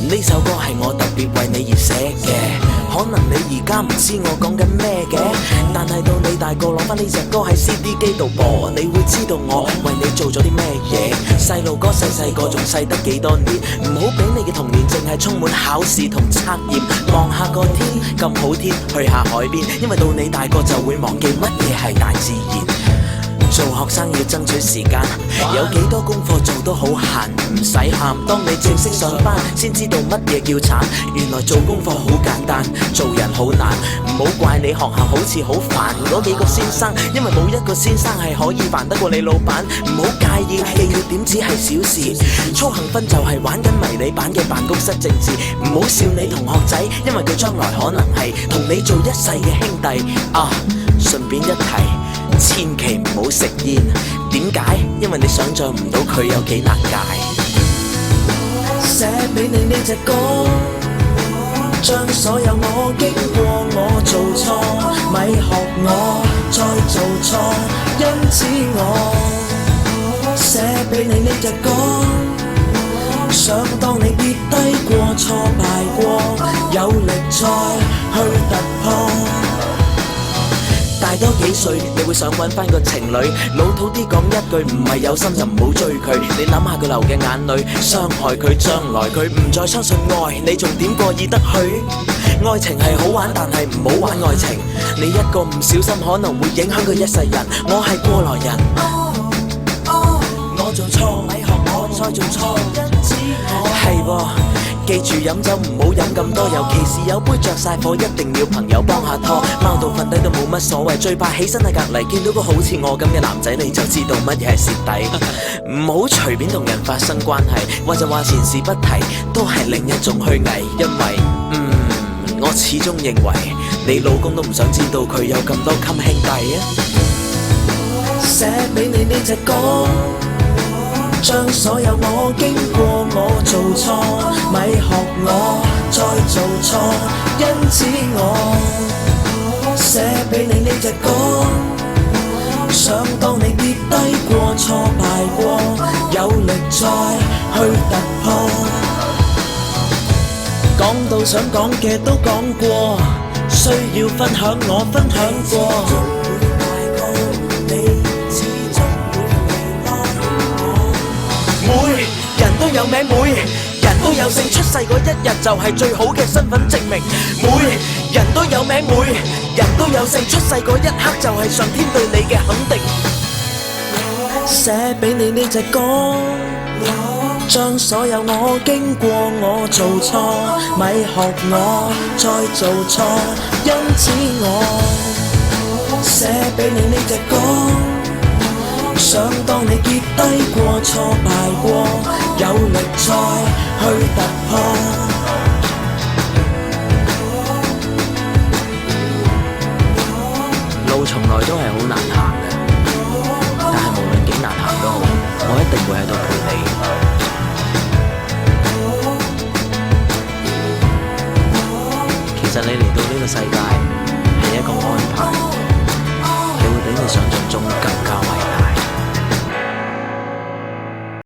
呢首歌係我特別為你而寫嘅，可能你而家唔知我講緊咩嘅，但係到你大個攞返呢隻歌喺 CD 機度播，你會知道我為你做咗啲咩嘢。細路哥細個仲細得幾多年，唔好俾你嘅童年淨係充滿考試同測驗。望下個天咁好天，去下海邊，因為到你大個就會忘記乜嘢係大自然。做學生要爭取時間，有幾多功課做都好閒，唔使喊。當你正式上班，先知道乜嘢叫慘。原來做功課好簡單，做人好難。唔好怪你學校好似好煩嗰幾個先生，因為冇一個先生係可以煩得過你老闆。唔好介意記缺點只係小事，操行分就係玩緊迷你版嘅辦公室政治。唔好笑你同學仔，因為佢將來可能係同你做一世嘅兄弟啊。順便一提，千祈唔好食煙。點解？因為你想象唔到佢有幾難戒。寫俾你呢隻歌，將所有我經過我做錯，咪學我再做錯。因此我寫俾你呢隻歌，想當你跌低過挫敗過，有力再去突破。大多幾歲，你會想揾翻個情侶，老土啲講一句，唔係有心就唔好追佢。你諗下佢流嘅眼淚，傷害佢，將來佢唔再相信愛，你仲點過意得去？愛情係好玩，但係唔好玩愛情。你一個唔小心，可能會影響佢一世人。我係過來人，我做錯，咪學我再做錯。因此我係噃。記住飲酒唔好飲咁多，尤其是有杯着晒火，一定要朋友幫下拖。貓到瞓低都冇乜所謂，最怕起身喺隔離見到個好似我咁嘅男仔，你就知道乜嘢係蝕底。唔好隨便同人發生關係，或者話前事不提，都係另一種虛偽。因為我始終認為你老公都唔想知道佢有咁多襟兄弟啊。寫俾你呢隻歌，將所有我經過我做錯，咪學我再做錯。因此我寫俾你呢隻歌，想當你跌低過挫敗過，有力再去突破。講到想講嘅都講過，需要分享我分享過。每人都有名，每人都有姓，出世嗰一日就係最好嘅身份證明。每人都有名，每人都有姓，出世嗰一刻就係上天對你嘅肯定。寫俾你呢隻歌，將所有我經過我做錯，咪學我再做錯。因此我寫俾你呢隻歌，想當你跌低過挫敗過，有力再去突破。路從來都係好難行嘅，但係無論幾難行都好，我一定會喺度陪你。其實你嚟到呢個世界係一個安排，你會比你想象中更